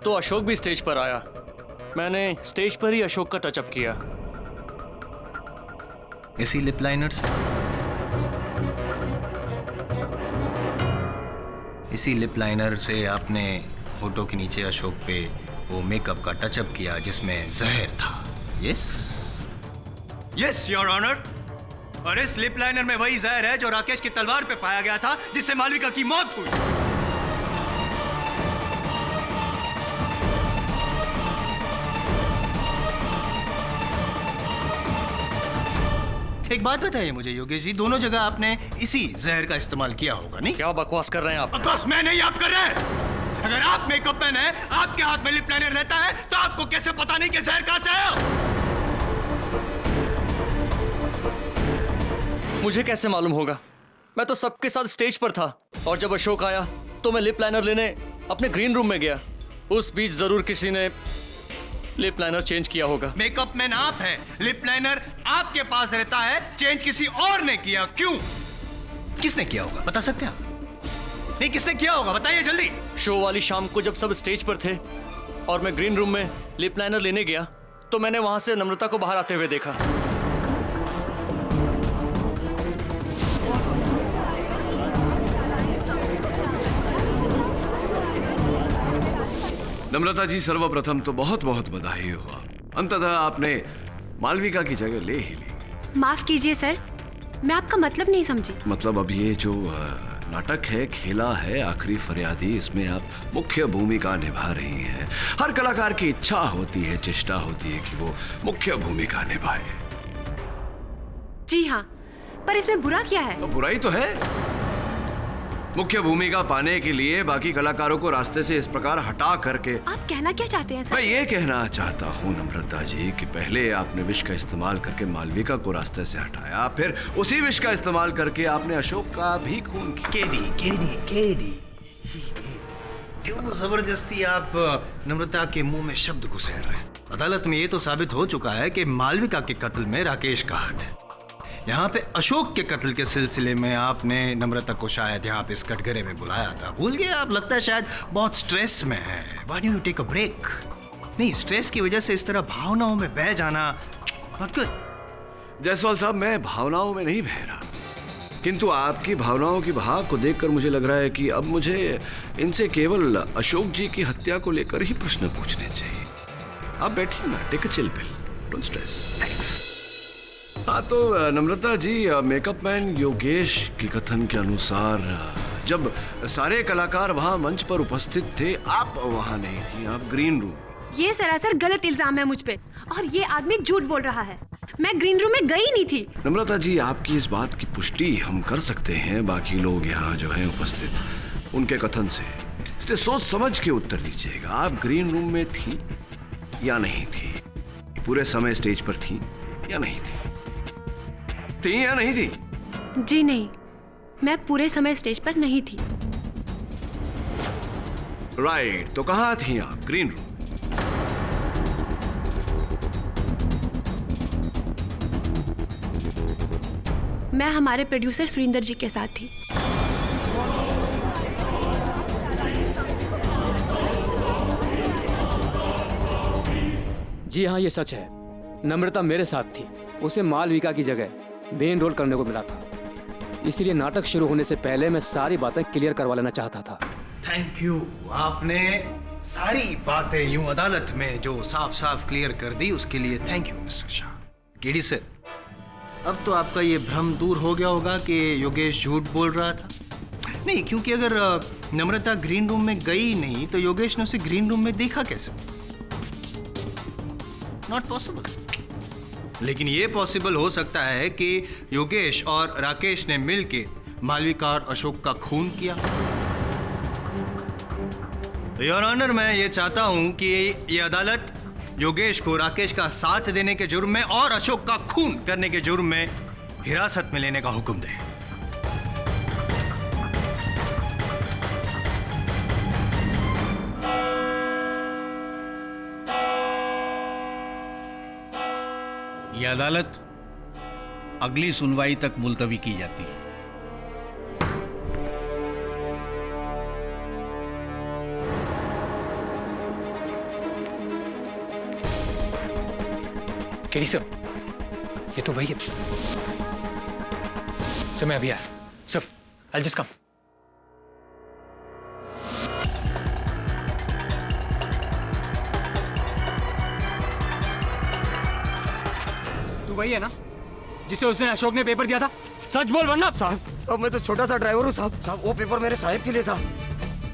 तो अशोक भी स्टेज पर आया। मैंने स्टेज पर ही अशोक का टचअप किया। इसी लिप लाइनर से? इसी लिप लाइनर से आपने होठों के नीचे अशोक पे वो मेकअप का टचअप किया जिसमें जहर था। यस यस योर ऑनर, और इस लिप लाइनर में वही जहर है जो राकेश की तलवार पे पाया गया था जिससे मालविका की मौत हुई। एक बात बताइए मुझे योगेश जी, दोनों जगह आपने इसी जहर का इस्तेमाल किया होगा, नहीं? क्या बकवास कर रहे हैं आप? बकवास मैं नहीं, आप कर रहे हैं। अगर आप मेकअप मैन है, आपके हाथ में लिप लाइनर रहता है, तो आपको कैसे पता नहीं कि जहर कहां से आया? मुझे कैसे मालूम होगा? मैं तो सबके साथ स्टेज पर था और जब अशोक आया तो मैं लिप लाइनर लेने अपने ग्रीन रूम में गया। उस बीच जरूर किसी ने लिप लाइनर चेंज किया होगा। मेकअप मैन आप हैं, लिप लाइनर आपके पास रहता है, चेंज किसी और ने किया। क्यों? किसने किया होगा, बता सकते हैं आप? नहीं, किसने किया होगा, बताइए जल्दी। शो वाली शाम को जब सब स्टेज पर थे और मैं ग्रीन रूम में लिप लाइनर लेने गया तो मैंने वहां से नम्रता को बाहर आते हुए देखा। नम्रता जी, सर्वप्रथम तो बहुत बहुत बधाई हुआ, अंततः आपने मालविका की जगह ले ही ली। माफ कीजिए सर, मैं आपका मतलब नहीं समझी। मतलब अब ये जो नाटक है, खेला है आखिरी फरियादी, इसमें आप मुख्य भूमिका निभा रही हैं। हर कलाकार की इच्छा होती है, चेष्टा होती है कि वो मुख्य भूमिका निभाए। जी हाँ, पर इसमें बुरा क्या है? तो बुराई तो है। मुख्य भूमिका पाने के लिए बाकी कलाकारों को रास्ते से इस प्रकार हटा करके। आप कहना क्या चाहते हैं सर? मैं ये कहना चाहता हूँ नम्रता जी कि पहले आपने विष का इस्तेमाल करके मालविका को रास्ते से हटाया, फिर उसी विष का इस्तेमाल करके आपने अशोक का भी खून किया। केडी क्यों जबरदस्ती आप नम्रता के मुंह में शब्द घुसेड़ रहे हैं? अदालत में ये तो साबित हो चुका है कि मालविका के कत्ल में राकेश का हाथ है। यहाँ पे अशोक के कत्ल के सिलसिले में आपने नम्रता को शायद यहाँ पे इस कटघरे में बुलाया था, भूल गए आप? लगता है शायद बहुत स्ट्रेस में है। Why don't you take a break? नहीं, स्ट्रेस की वजह से इस तरह भावनाओं में बह जाना not good। जायसवाल साहब, मैं भावनाओं में नहीं बह रहा, किंतु आपकी भावनाओं की बहाव को देखकर मुझे लग रहा है कि अब मुझे इनसे केवल अशोक जी की हत्या को लेकर ही प्रश्न पूछने चाहिए। आप बैठिए ना, take a chill pill, don't stress. Thanks. हाँ तो नम्रता जी, मेकअप मैन योगेश की कथन के अनुसार जब सारे कलाकार वहाँ मंच पर उपस्थित थे, आप वहाँ नहीं थी, आप ग्रीन रूम। ये सरासर गलत इल्जाम है मुझ पे और ये आदमी झूठ बोल रहा है। मैं ग्रीन रूम में गई नहीं थी। नम्रता जी, आपकी इस बात की पुष्टि हम कर सकते हैं बाकी लोग यहाँ जो हैं उपस्थित, उनके कथन से। इसलिए सोच समझ के उत्तर दीजिएगा, आप ग्रीन रूम में थी या नहीं थी? पूरे समय स्टेज पर थी या नहीं थी? थी या नहीं थी? जी नहीं, मैं पूरे समय स्टेज पर नहीं थी। राइट, तो कहाँ थी आप? Green room. मैं हमारे प्रोड्यूसर सुरिंदर जी के साथ थी। जी हाँ, ये सच है। नम्रता मेरे साथ थी। उसे मालविका की जगह मेन रोल करने को मिला था, इसलिए नाटक शुरू होने से पहले मैं सारी बातें क्लियर करवा लेना चाहता था। थैंक यू, आपने सारी बातें यूं अदालत में जो साफ साफ क्लियर कर दी, उसके लिए thank you mister Shah. KD sir, अब तो आपका ये भ्रम दूर हो गया होगा कि योगेश झूठ बोल रहा था। नहीं, क्योंकि अगर नम्रता ग्रीन रूम में गई नहीं तो योगेश ने उसे ग्रीन रूम में देखा कैसे? Not possible. लेकिन ये पॉसिबल हो सकता है कि योगेश और राकेश ने मिलके मालविका और अशोक का खून किया। योर ऑनर, मैं ये चाहता हूं कि ये अदालत योगेश को राकेश का साथ देने के जुर्म में और अशोक का खून करने के जुर्म में हिरासत में लेने का हुक्म दे। यह अदालत अगली सुनवाई तक मुलतवी की जाती है। केडी सर, ये तो वही है। सर मैं अभी आया। Sir, I'll just come। तू वही है ना जिसे उस दिन अशोक ने पेपर दिया था? सच बोल वरना। साहब, अब मैं तो छोटा सा ड्राइवर हूँ साहब। साहब, वो पेपर मेरे साहिब के लिए था।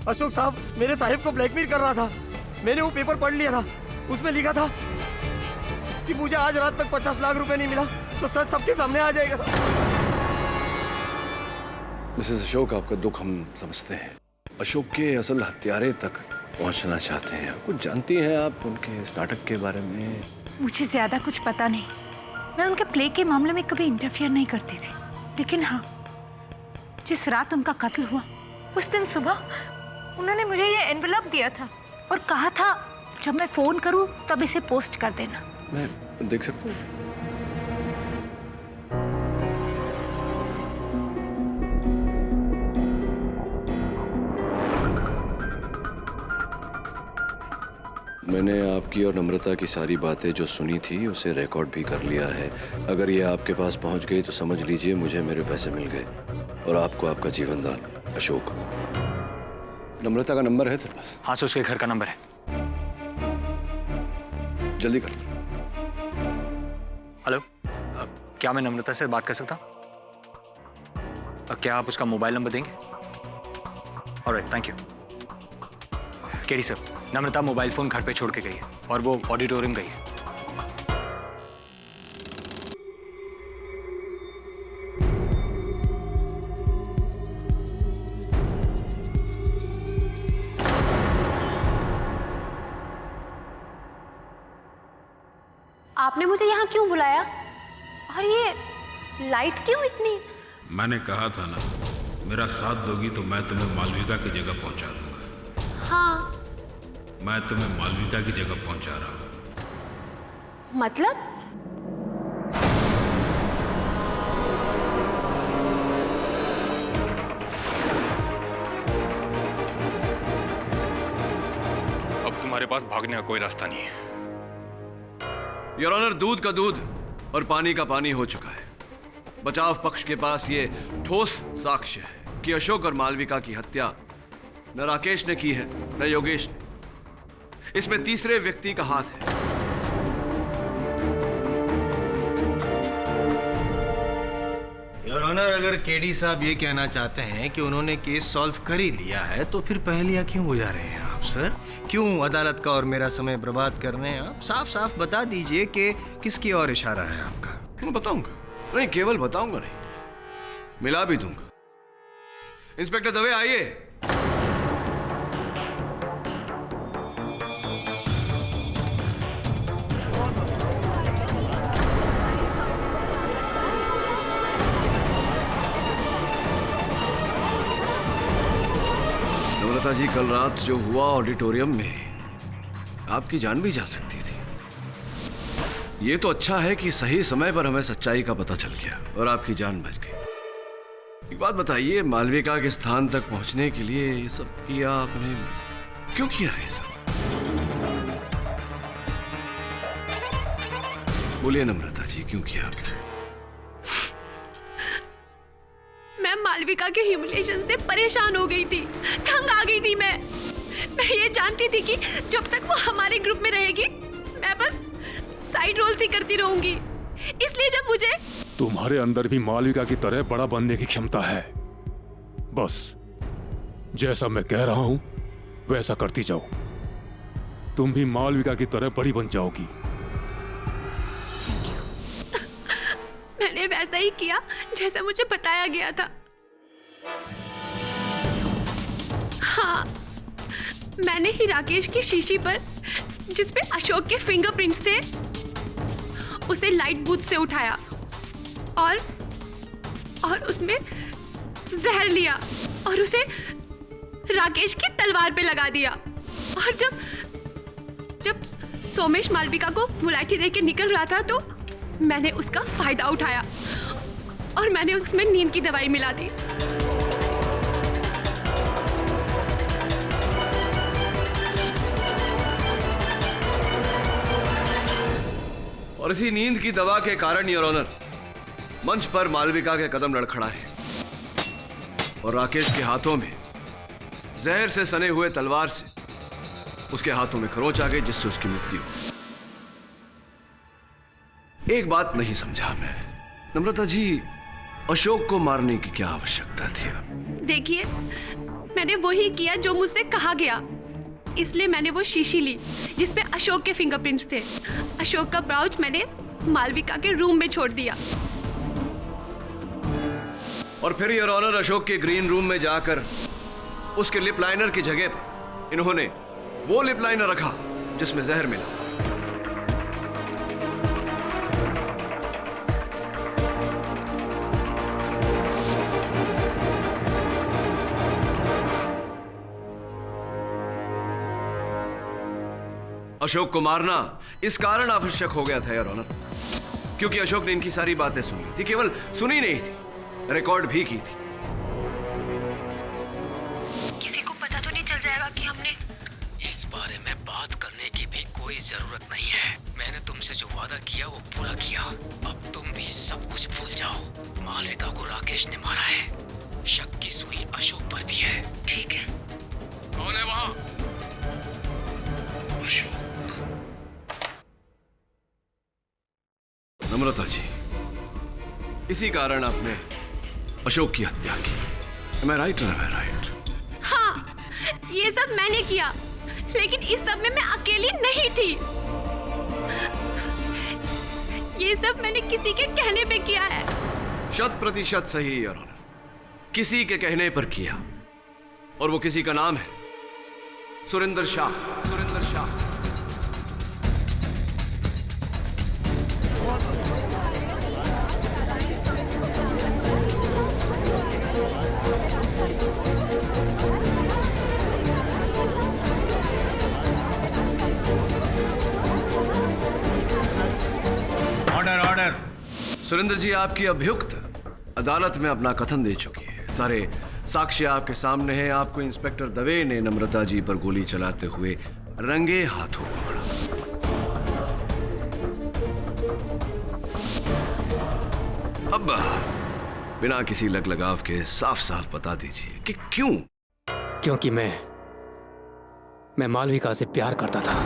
अशोक साहब मेरे साहिब को ब्लैकमेल कर रहा था। मैंने वो पेपर पढ़ लिया था, उसमें लिखा था कि मुझे आज रात तक 50 लाख रुपए नहीं मिला तो सच सबके सामने आ जाएगा साहब। मिसेस अशोक, आपका दुख हम समझते हैं। अशोक के असल हत्यारे तक पहुंचना चाहते हैं। कुछ जानती हैं आप उनके इस नाटक के बारे में? मुझे ज्यादा कुछ पता नहीं। मैं उनके प्ले के मामले में कभी इंटरफियर नहीं करती थी, लेकिन हाँ, जिस रात उनका कत्ल हुआ उस दिन सुबह उन्होंने मुझे ये एनवेलप दिया था और कहा था जब मैं फोन करूं तब इसे पोस्ट कर देना। मैं देख सकता हूँ? मैंने आपकी और नम्रता की सारी बातें जो सुनी थी उसे रिकॉर्ड भी कर लिया है। अगर ये आपके पास पहुंच गई तो समझ लीजिए मुझे मेरे पैसे मिल गए और आपको आपका जीवन दान। अशोक, नम्रता का नंबर है तेरे पास? हाँ, उसके घर का नंबर है। जल्दी कर। हेलो, क्या मैं नम्रता से बात कर सकता हूँ? क्या आप उसका मोबाइल नंबर देंगे? Alright, thank you. KD sir, Namrata mobile phone घर पे छोड़ के गई है और वो ऑडिटोरियम गई है। आपने मुझे यहाँ क्यों बुलाया? और ये लाइट क्यों इतनी? मैंने कहा था ना, मेरा साथ दोगी तो मैं तुम्हें मालविका की जगह पहुंचा दूंगा। हाँ, मैं तुम्हें मालविका की जगह पहुंचा रहा हूं। मतलब? अब तुम्हारे पास भागने का कोई रास्ता नहीं है। योर ऑनर, दूध का दूध और पानी का पानी हो चुका है। बचाव पक्ष के पास ये ठोस साक्ष्य है कि अशोक और मालविका की हत्या न राकेश ने की है न योगेश ने। इसमें तीसरे व्यक्ति का हाथ है। योर ऑनर, अगर केडी साहब ये कहना चाहते हैं कि उन्होंने केस सॉल्व कर ही लिया है तो फिर पहेलियां क्यों बुझा रहे हैं आप सर? क्यों अदालत का और मेरा समय बर्बाद कर रहे हैं आप? साफ साफ बता दीजिए कि किसकी ओर इशारा है आपका। मैं बताऊंगा, नहीं केवल बताऊंगा नहीं, मिला भी दूंगा। इंस्पेक्टर दवे, आइए। नम्रता जी, कल रात जो हुआ ऑडिटोरियम में, आपकी जान भी जा सकती थी। ये तो अच्छा है कि सही समय पर हमें सच्चाई का पता चल गया और आपकी जान बच गई। एक बात बताइए, मालविका के स्थान तक पहुंचने के लिए ये सब किया आपने? क्यों किया ये सब? बोलिए नम्रता जी, क्यों किया आपने? मैं मालविका के ह्यूमिलिएशन से परेशान हो गई थी, तंग आ गई थी। मैं ये जानती थी कि जब तक वो हमारे ग्रुप में रहेगी मैं बस साइड रोल्स ही करती रहूंगी। इसलिए जब मुझे तुम्हारे अंदर भी मालविका की तरह बड़ा बनने की क्षमता है। बस जैसा मैं कह रहा हूं वैसा करती जाओ, तुम भी मालविका की तरह बड़ी बन जाओगी। मैंने वैसा ही किया जैसा मुझे बताया गया था। हाँ, मैंने ही राकेश की शीशी पर जिसपे अशोक के फिंगरप्रिंट्स थे उसे लाइट बूथ से उठाया और उसमें जहर लिया और उसे राकेश की तलवार पे लगा दिया। और जब सोमेश मालविका को मुलाठी देके निकल रहा था तो मैंने उसका फायदा उठाया और मैंने उसमें नींद की दवाई मिला दी। और इसी नींद की दवा के कारण योर ऑनर, मंच पर मालविका के कदम लड़खड़ाए और राकेश के हाथों में जहर से सने हुए तलवार से उसके हाथों में खरोंच आ गई, जिससे उसकी मृत्यु। एक बात नहीं समझा मैं, नम्रता जी, अशोक को मारने की क्या आवश्यकता थी? देखिए, मैंने वही किया जो मुझसे कहा गया। इसलिए मैंने वो शीशी ली जिसपे अशोक के फिंगरप्रिंट्स थे। अशोक का ब्राउच मैंने मालविका के रूम में छोड़ दिया। और फिर योर ऑनर अशोक के ग्रीन रूम में जाकर उसके लिप लाइनर की जगह पर इन्होंने वो लिप लाइनर रखा जिसमें जहर मिला। अशोक को मारना इस कारण आवश्यक हो गया था योर ऑनर, क्योंकि अशोक ने इनकी सारी बातें सुन ली थी, केवल सुनी नहीं थी, रिकॉर्ड भी की थी। किसी को पता तो नहीं चल जाएगा कि हमने इस बारे में बात करने की भी कोई जरूरत नहीं है। मैंने तुमसे जो वादा किया वो पूरा किया। अब तुम भी सब कुछ भूल जाओ। मालविका को राकेश ने मारा है, शक की सुई अशोक पर भी है। ठीक है। कौन है वहां? अशोक। नम्रता जी, इसी कारण आपने अशोक की हत्या की। Am I right or am I right? हाँ, ये सब मैंने किया, लेकिन इस सब में मैं अकेली नहीं थी। ये सब मैंने किसी के कहने पे किया है। 100% सही योर ऑनर, किसी के कहने पर किया, और वो किसी का नाम है सुरेंद्र शाह। सुरेंद्र शाह। Order order. सुरेंद्र जी, आपकी अभियुक्त अदालत में अपना कथन दे चुकी है। सारे साक्ष्य आपके सामने हैं। आपको इंस्पेक्टर दवे ने नम्रता जी पर गोली चलाते हुए रंगे हाथों पकड़ा। अब बिना किसी लगलगाव के साफ साफ बता दीजिए कि क्यों? क्योंकि मैं मालविका से प्यार करता था।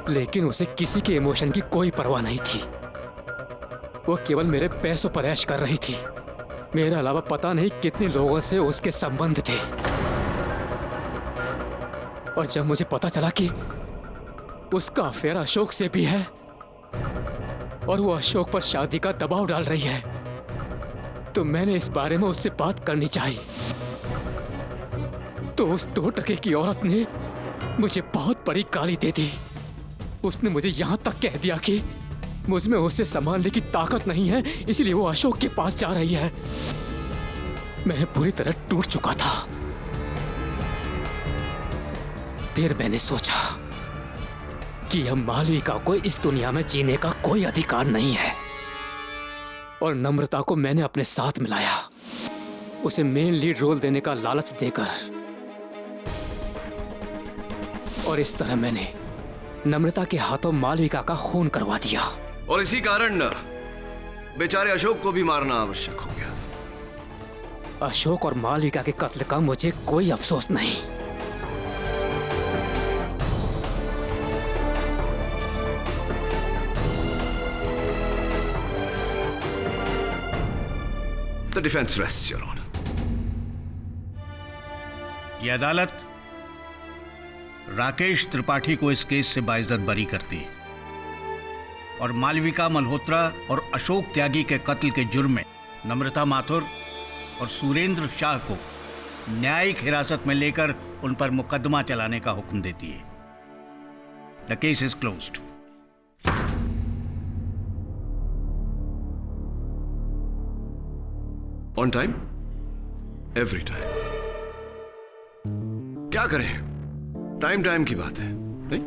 लेकिन उसे किसी के इमोशन की कोई परवाह नहीं थी। वो केवल मेरे पैसों पर ऐश कर रही थी। मेरे अलावा पता नहीं कितने लोगों से उसके संबंध थे। और जब मुझे पता चला कि उसका अफेयर अशोक से भी है और वो अशोक पर शादी का दबाव डाल रही है, तो मैंने इस बारे में उससे बात करनी चाहिए। तो उस 2 टके की औरत ने मुझे बहुत बड़ी गाली दे दी। उसने मुझे यहां तक कह दिया कि मुझमें उसे संभालने की ताकत नहीं है, इसलिए वो अशोक के पास जा रही है। मैं पूरी तरह टूट चुका था। फिर मैंने सोचा कि अब मालविका को इस दुनिया में जीने का कोई अधिकार नहीं है, और नम्रता को मैंने अपने साथ मिलाया, उसे मेन लीड रोल देने का लालच देकर। और इस तरह मैंने नम्रता के हाथों मालविका का खून करवा दिया। और इसी कारण बेचारे अशोक को भी मारना आवश्यक हो गया था। अशोक और मालविका के कत्ल का मुझे कोई अफसोस नहीं। The defense rests, Your Honor. यह अदालत राकेश त्रिपाठी को इस केस से बाइज्जत बरी करती है और मालविका मल्होत्रा और अशोक त्यागी के कत्ल के जुर्म में नम्रता माथुर और सुरेंद्र शाह को न्यायिक हिरासत में लेकर उन पर मुकदमा चलाने का हुक्म देती है। The case is closed. On time, every time. क्या करें, टाइम टाइम की बात है, नहीं?